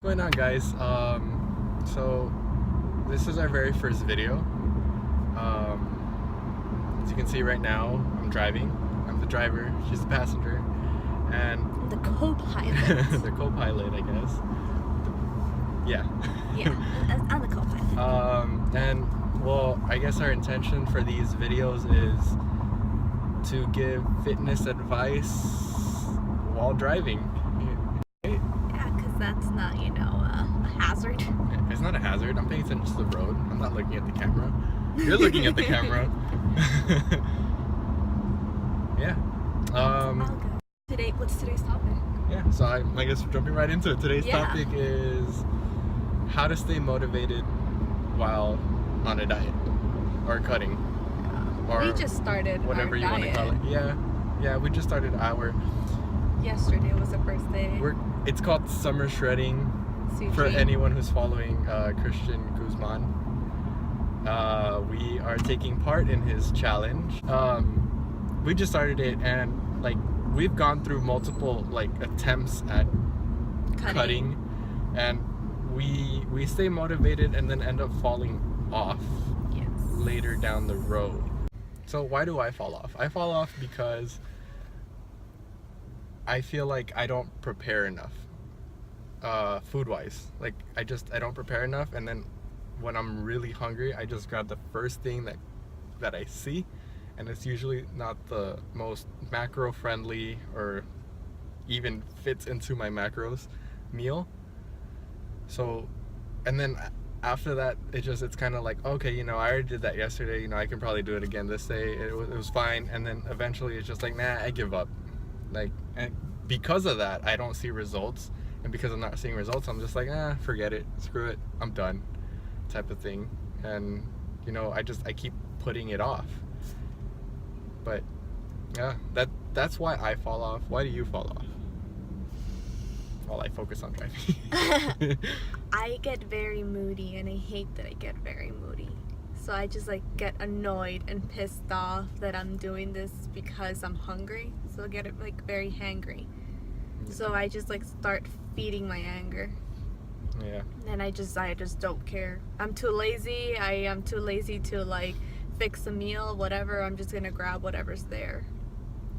What's going on, guys? So this is our very first video. As you can see right now, I'm driving. I'm the driver, she's the passenger, and The co-pilot. the co-pilot, I guess. Yeah. Yeah, I'm the co-pilot. And well, I guess our intention for these videos is to give fitness advice while driving. Yeah, because that's not, a hazard. It's not a hazard. I'm paying attention to the road. I'm not looking at the camera. You're looking at the camera. Yeah. All good. What's today's topic? Yeah. So I guess we're jumping right into it. Today's Yeah. topic is how to stay motivated while on a diet or cutting. Or We just started whatever our you want to call it. diet. Yeah. We just started our. Yesterday was the first day. It's called summer shredding. CG. For anyone who's following Christian Guzman, we are taking part in his challenge. We just started it, and we've gone through multiple attempts at cutting, and we stay motivated and then end up falling off Yes. later down the road. So why do I fall off? I fall off because I feel like I don't prepare enough. Food wise, I don't prepare enough, and then when I'm really hungry, I just grab the first thing that I see, and it's usually not the most macro friendly or even fits into my macros meal. So, and then after that, it's kind of like, okay, I already did that yesterday, I can probably do it again this day. It was fine, and then eventually it's just like, nah, I give up. And because of that, I don't see results. And because I'm not seeing results, I'm just like, forget it, screw it, I'm done, type of thing. And I keep putting it off. But yeah, that's why I fall off. Why do you fall off? While I focus on driving. I get very moody, and I hate that I get very moody. So I just get annoyed and pissed off that I'm doing this because I'm hungry. So I get very hangry. So I just start feeding my anger. Yeah. And I just don't care. I'm too lazy. I am too lazy to fix a meal, whatever. I'm just gonna grab whatever's there.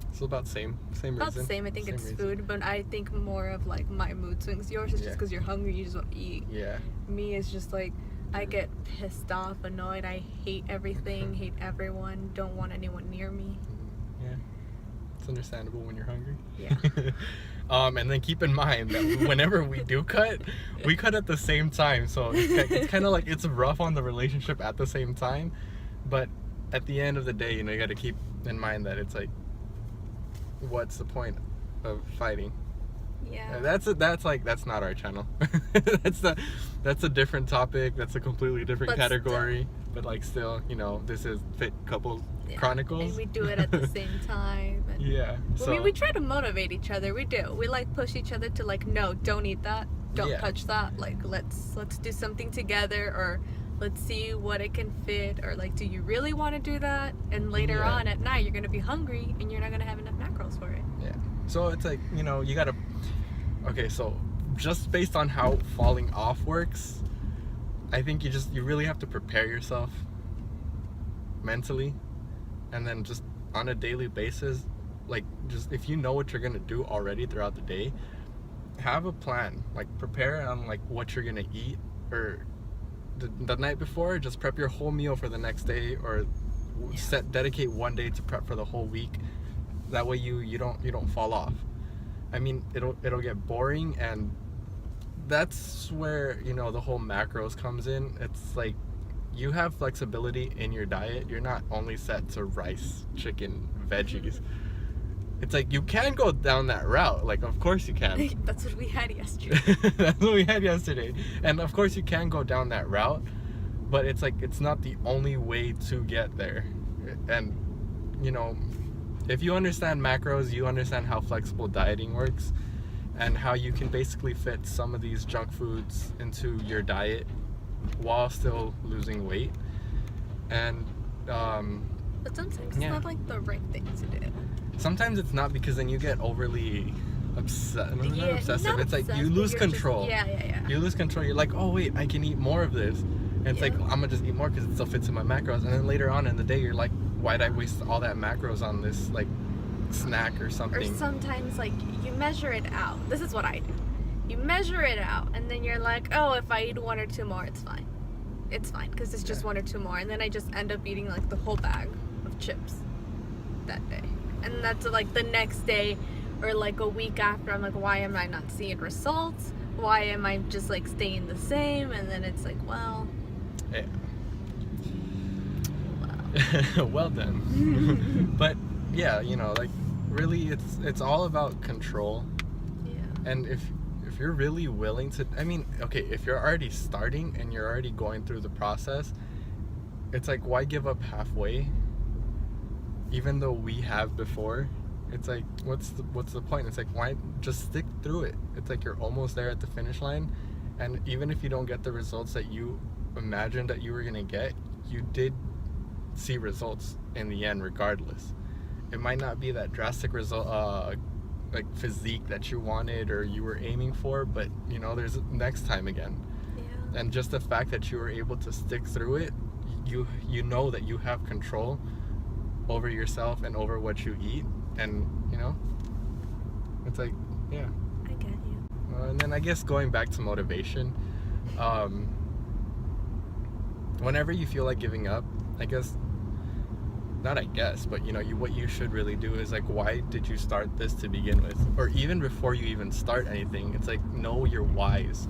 It's about same reason. About the same. I think it's reason. food, but I think more of my mood swings. Yours is just because you're hungry, you just want to eat. Yeah. Me is just I get pissed off, annoyed. I hate everything, hate everyone. Don't want anyone near me. Yeah. It's understandable when you're hungry. Yeah. And then keep in mind that whenever we do cut, we cut at the same time. So it's kind of it's rough on the relationship at the same time. But at the end of the day, you got to keep in mind that it's what's the point of fighting? Yeah. That's not our channel. that's a different topic. That's a completely different But category. But still, this is Fit Couple Chronicles. And we do it at the same time. And Yeah. So we try to motivate each other. We do. We push each other to no, don't eat that. Don't touch that. Let's do something together, or let's see what it can fit, or do you really want to do that? And later on at night, you're gonna be hungry and you're not gonna have enough macros for it. Yeah. So it's you gotta. Okay, so just based on how falling off works, I think you really have to prepare yourself mentally, and then just on a daily basis, just if you know what you're gonna do already throughout the day, have a plan. Prepare on what you're gonna eat, or the night before, just prep your whole meal for the next day, or dedicate one day to prep for the whole week. That way you don't fall off. I mean, it'll get boring, and that's where the whole macros comes in. It's you have flexibility in your diet. You're not only set to rice, chicken, veggies. It's you can go down that route. Of course you can. That's what we had yesterday. That's what we had yesterday. And of course you can go down that route, but it's it's not the only way to get there. And if you understand macros, you understand how flexible dieting works, and how you can basically fit some of these junk foods into your diet while still losing weight. And but sometimes it's not the right thing to do. Sometimes it's not, because then you get overly Not Yeah, obsessive. not It's like obsessed, you but lose you're just- control. yeah. You lose control. You're like, oh wait, I can eat more of this, and it's like Yeah. I'm gonna just eat more because it still fits in my macros. And then later on in the day, you're like, why'd I waste all that macros on this like snack or Or something? sometimes like you measure it out. This is what I do. You measure it out, and then you're like, oh, if I eat 1 or 2 more, it's fine. It's fine because it's just Yeah. 1 or 2 more, and then I just end up eating like the whole bag of chips that day, and that's like the next day or like a week after. I'm like, why am I not seeing results? Why am I just like staying the same? And then it's like, well, Yeah. well. Well done. But yeah, like really, it's all about control. Yeah. And if you're really willing to, I mean, okay, if you're already starting and you're already going through the process, it's like, why give up halfway? Even though we have before, it's like, what's the point? It's like, why just stick through it? It's like you're almost there at the finish line, and even if you don't get the results that you imagined that you were gonna get, you did see results in the end regardless. It might not be that drastic result, like physique that you wanted or you were aiming for, but there's next time again. Yeah. And just the fact that you were able to stick through it, you know that you have control over yourself and over what you eat, and it's like, yeah. I get you. And then I guess going back to motivation, whenever you feel like giving up, I guess, not I guess, but what you should really do is like, why did you start this to begin with? Or even before you even start anything, it's like, know your whys.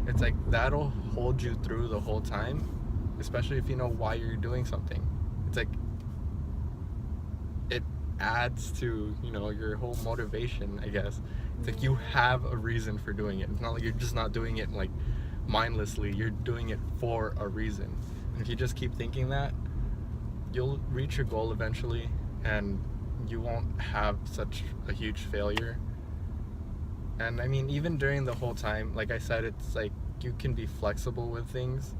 It's like, that'll hold you through the whole time, especially if you know why you're doing something. It's like, it adds to, your whole motivation, I guess. It's like you have a reason for doing it. It's not like you're just not doing it like mindlessly. You're doing it for a reason. And if you just keep thinking that, you'll reach your goal eventually, and you won't have such a huge failure. And I mean, even during the whole time, like I said, it's like you can be flexible with things,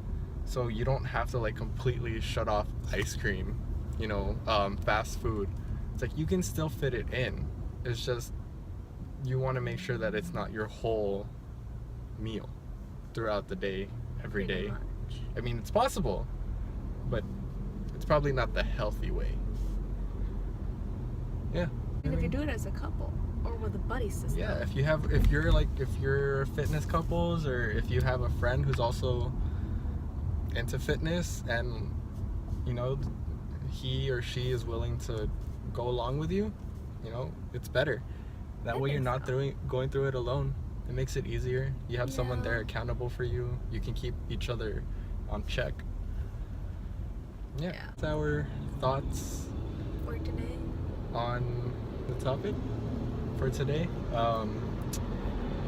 so you don't have to like completely shut off ice cream, fast food. It's like you can still fit it in. It's just you want to make sure that it's not your whole meal throughout the day, every Pretty day. much. I mean, it's possible, but it's probably not the healthy way. Yeah. And if you do it as a couple or with a buddy system. Yeah, if you're fitness couples, or if you have a friend who's also into fitness, and he or she is willing to go along with you, it's better. That I way you're think not so. going through it alone. It makes it easier. You have someone Yeah. there accountable for you. You can keep each other on check. Yeah. Yeah. That's our thoughts For today. on the topic for today,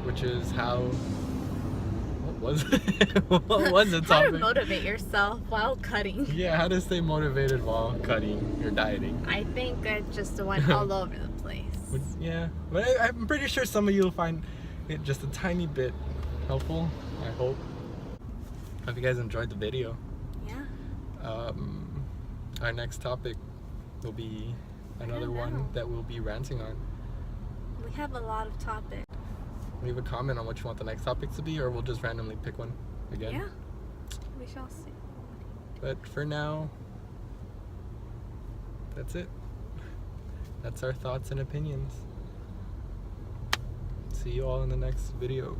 which is what was the How to topic? motivate yourself while cutting. Yeah, how to stay motivated while cutting or dieting. I think I just went all over the place. Yeah, but I'm pretty sure some of you will find it just a tiny bit helpful. I hope. Hope you guys enjoyed the video. Yeah. Our next topic will be another don't one know. that we'll be ranting on. We have a lot of topics. Leave a comment on what you want the next topic to be, or we'll just randomly pick one again. Yeah. We shall see. But for now, that's it. That's our thoughts and opinions. See you all in the next video.